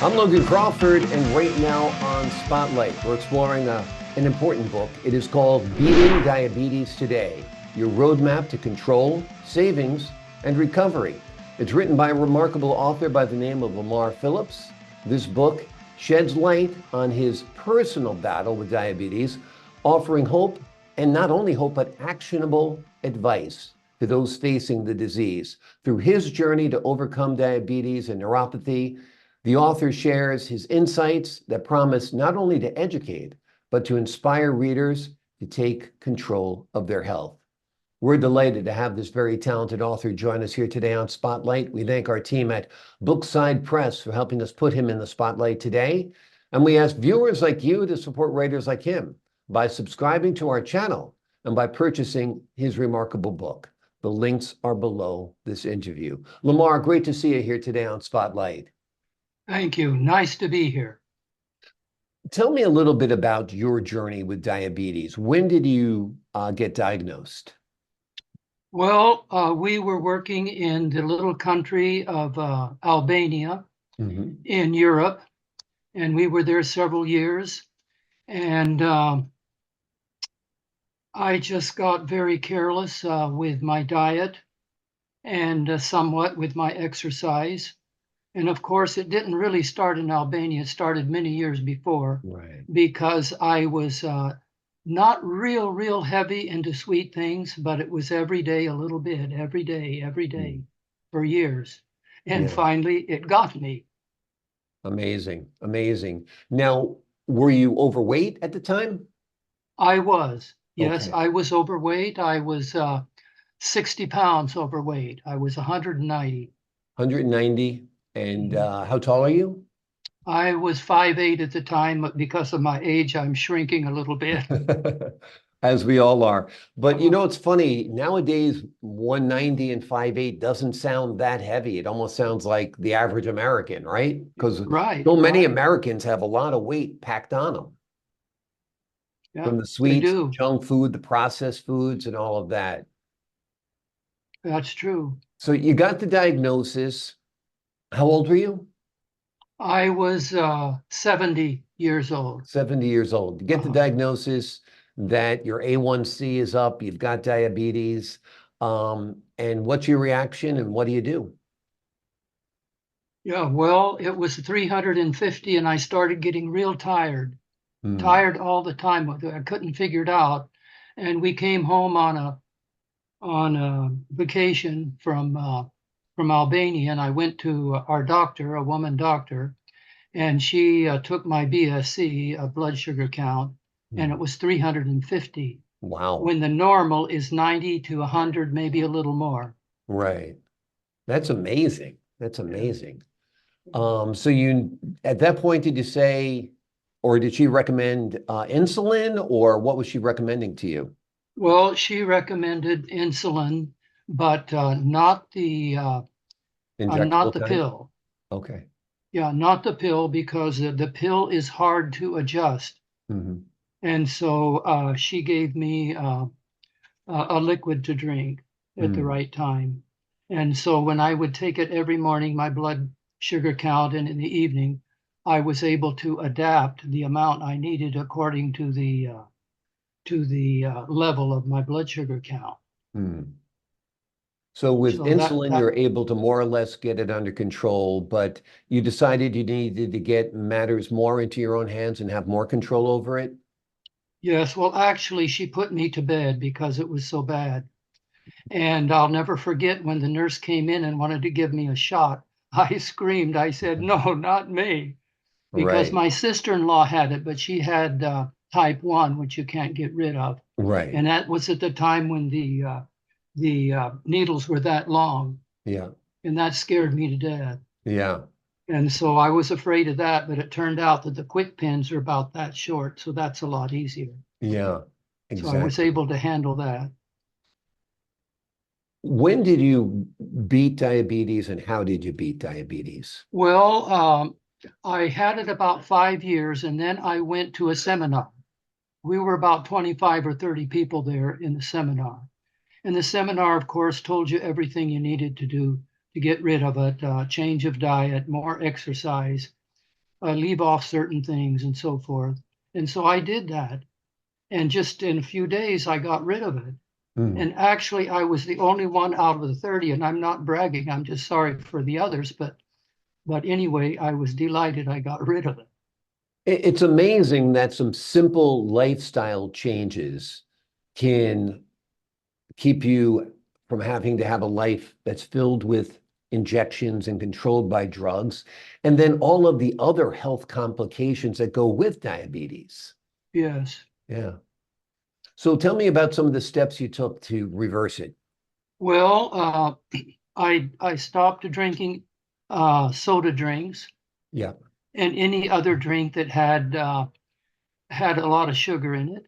I'm Logan Crawford, and right now on Spotlight, we're exploring an important book. It is called Beating Diabetes Today, Your Roadmap to Control, Savings, and Recovery. It's written by a remarkable author by the name of Lamar Phillips. This book sheds light on his personal battle with diabetes, offering hope, and not only hope, but actionable advice to those facing the disease. Through his journey to overcome diabetes and neuropathy, the author shares his insights that promise not only to educate, but to inspire readers to take control of their health. We're delighted to have this very talented author join us here today on Spotlight. We thank our team at Bookside Press for helping us put him in the spotlight today. And we ask viewers like you to support writers like him by subscribing to our channel and by purchasing his remarkable book. The links are below this interview. Lamar, great to see you here today on Spotlight. Thank you. Nice to be here. Tell me a little bit about your journey with diabetes. When did you get diagnosed? Well, we were working in the little country of Albania in Europe, and we were there several years. And I just got very careless with my diet and somewhat with my exercise. And of course, it didn't really start in Albania. It started many years before, Right. because I was not real heavy into sweet things, but it was every day a little bit, every day for years. And Yeah. finally, it got me. Amazing. Amazing. Now, were you overweight at the time? I was, yes, Okay. I was overweight. I was 60 pounds overweight. I was 190. 190. And how tall are you? I was 5'8" at the time, but because of my age, I'm shrinking a little bit. As we all are. But Uh, it's funny, nowadays 190 and 5'8" doesn't sound that heavy. It almost sounds like the average American, right? Because right, so many right. Americans have a lot of weight packed on them Yeah, from the they sweets, do. junk food, the processed foods, and all of that. That's true. So you got the diagnosis. How old were you? I was 70 years old. 70 years old. You get the Uh, diagnosis that your A1C is up, you've got diabetes. And what's your reaction and what do you do? yeah, well, it was 350 and I started getting real tired, Hmm. tired all the time. I couldn't figure it out. And we came home on a vacation from Albania, and I went to our doctor, a woman doctor, and she took my BSC, a blood sugar count, and it Hmm. was 350 Wow. when the normal is 90 to 100, maybe a little more. Right. That's amazing. That's Yeah. amazing. So you, at that point, did you say, or did she recommend insulin, or what was she recommending to you? Well, she recommended insulin, but not Injectable the kind? pill. Okay. Yeah, not the pill, because the pill is hard to adjust. Hmm. And so she gave me a liquid to drink at the Mm. right time. And so when I would take it every morning, my blood sugar count, and in the evening, I was able to adapt the amount I needed according to the level of my blood sugar count. Mm. So with So that insulin, that you're able to more or less get it under control, but you decided you needed to get matters more into your own hands and have more control over it? yes, well, actually, she put me to bed because it was so bad. And I'll never forget when the nurse came in and wanted to give me a shot. I screamed. I said, "No, not me," because Right, my sister-in-law had it, but she had type 1, which you can't get rid of. right. And that was at the time when the needles were that long, Yeah, and that scared me to death. yeah, And so I was afraid of that, but it turned out that the quick pins are about that short, so that's a lot easier. yeah, So I was exactly. able to handle that. When did you beat diabetes and how did you beat diabetes? Well, I had it about 5 years, and then I went to a seminar. We were about 25 or 30 people there in the seminar. And the seminar, of course, told you everything you needed to do to get rid of it, change of diet, more exercise. leave off certain things and so forth. And so I did that. And just in a few days, I got rid of it. Hmm. And actually, I was the only one out of the 30, and I'm not bragging. I'm just sorry for the others. But anyway, I was delighted I got rid of it. It's amazing that some simple lifestyle changes can keep you from having to have a life that's filled with injections and controlled by drugs, and then all of the other health complications that go with diabetes. Yes. Yeah. So tell me about some of the steps you took to reverse it. Well, I stopped drinking soda drinks Yeah. and any other drink that had a lot of sugar in it.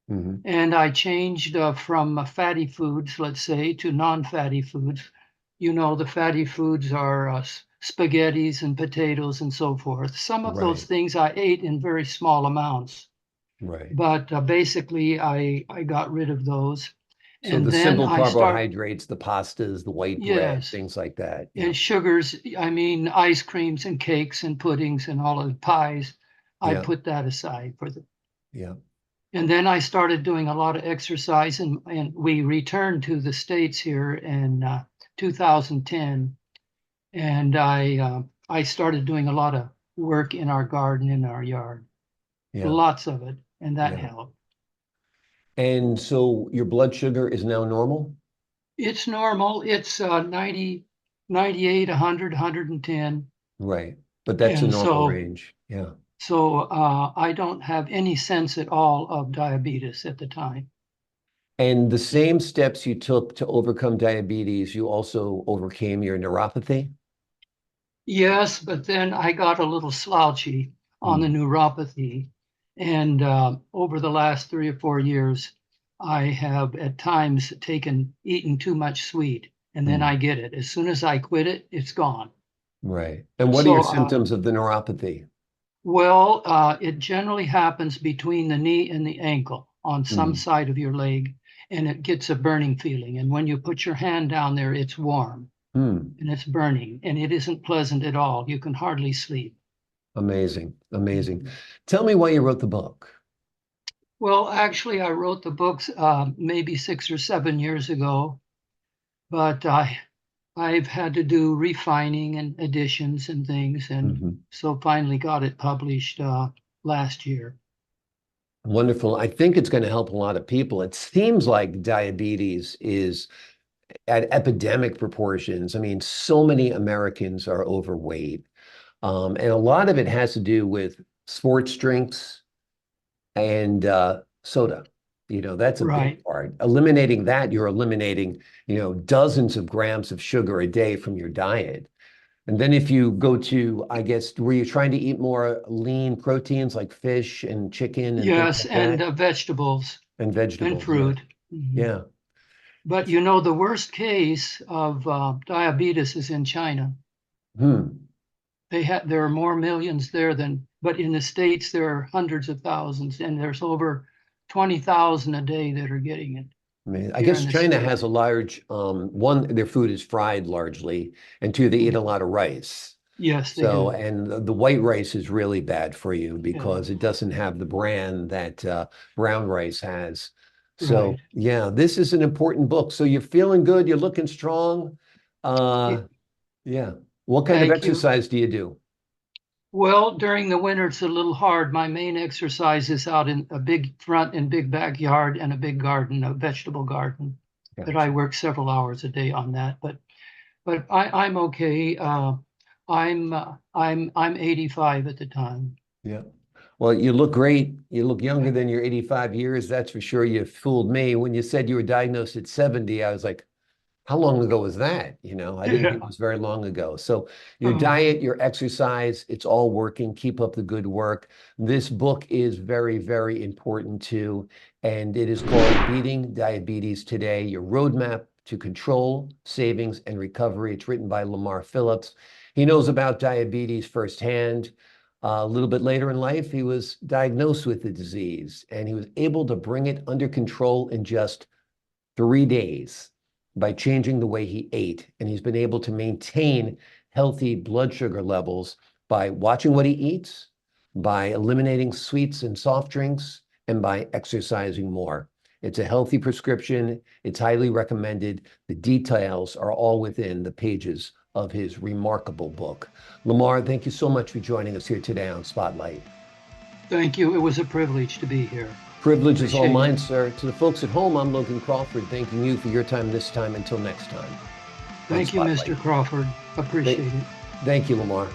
Hmm. And I changed from fatty foods, let's say, to non-fatty foods. You know, the fatty foods are spaghettis and potatoes and so forth. Some of those Right. things I ate in very small amounts, Right. but basically I got rid of those. So And the then simple I start, carbohydrates, the pastas, the white bread, yes, things like that. Yeah. and sugars, I mean, ice creams and cakes and puddings and all of the pies, I Yeah. put that aside for the. Yeah. And then I started doing a lot of exercise, and we returned to the States here in 2010. And I started doing a lot of work in our garden, in our yard, Yeah. lots of it, and that Yeah. helped. And so your blood sugar is now normal? It's normal. It's 90, 98, 100, 110. Right. But that's a And normal so, range. Yeah. I don't have any sense at all of diabetes at the time. And the same steps you took to overcome diabetes, you also overcame your neuropathy? Yes, but then I got a little slouchy on the Hmm. neuropathy. And over the last 3 or 4 years, I have at times eaten too much sweet. And then Hmm. I get it. As soon as I quit it, it's gone. Right. And what are your So, symptoms of the neuropathy? well, it generally happens between the knee and the ankle on some Hmm. side of your leg, and it gets a burning feeling. And when you put your hand down there, it's warm Hmm. and it's burning, and it isn't pleasant at all. You can hardly sleep. Amazing. Amazing. Tell me why you wrote the book. Well, actually, I wrote the books maybe 6 or 7 years ago, but I've had to do refining and additions and things, and Mhm. so finally got it published last year. Wonderful. I think it's going to help a lot of people. It seems like diabetes is at epidemic proportions. I mean, so many Americans are overweight. And a lot of it has to do with sports drinks and soda. That's a big Right. part. Eliminating that, you're eliminating, dozens of grams of sugar a day from your diet. And then if you go to, I guess, were you trying to eat more lean proteins like fish and chicken and things Yes, like and that? vegetables And and vegetables, yeah. fruit. Mhm. Yeah. But you know, the worst case of diabetes is in China. Hmm. There are more millions there than, but in the States there are hundreds of thousands, and there's over 20,000 a day that are getting it I mean, I here guess in the China States. has a large, one, their food is fried largely, and two, they eat a lot of rice. Yes, they So, do. and the white rice is really bad for you Yeah, because it doesn't have the bran that brown rice has. right. So, yeah, this is an important book. So you're feeling good, you're looking strong. Yeah, Uh, yeah. What kind of thank you. exercise do you do? Well, during the winter, it's a little hard. My main exercise is out in a big front and big backyard and a big garden, a vegetable garden, that I Gotcha. work several hours a day on that. But I'm okay. I'm 85 at the time. Yeah. Well, you look great. You look younger Yeah. than your 85 years. That's for sure. You fooled me. When you said you were diagnosed at 70, I was like, how long ago was that? I didn't think it Yeah. was very long ago. So your Uh, diet, your exercise, it's all working. Keep up the good work. This book is very, very important too. And it is called Beating Diabetes Today, Your Roadmap to Control, Savings, and Recovery. It's written by Lamar Phillips. He knows about diabetes firsthand. A little bit later in life, he was diagnosed with the disease and he was able to bring it under control in just 3 days by changing the way he ate. And he's been able to maintain healthy blood sugar levels by watching what he eats, by eliminating sweets and soft drinks, and by exercising more. It's a healthy prescription. It's highly recommended. The details are all within the pages of his remarkable book. Lamar, thank you so much for joining us here today on Spotlight. Thank you. It was a privilege to be here. Privilege is all mine, sir. To the folks at home, I'm Logan Crawford, thanking you for your time this time. Until next time. Thank you, Mr. Crawford. Appreciate it. Thank you, Lamar.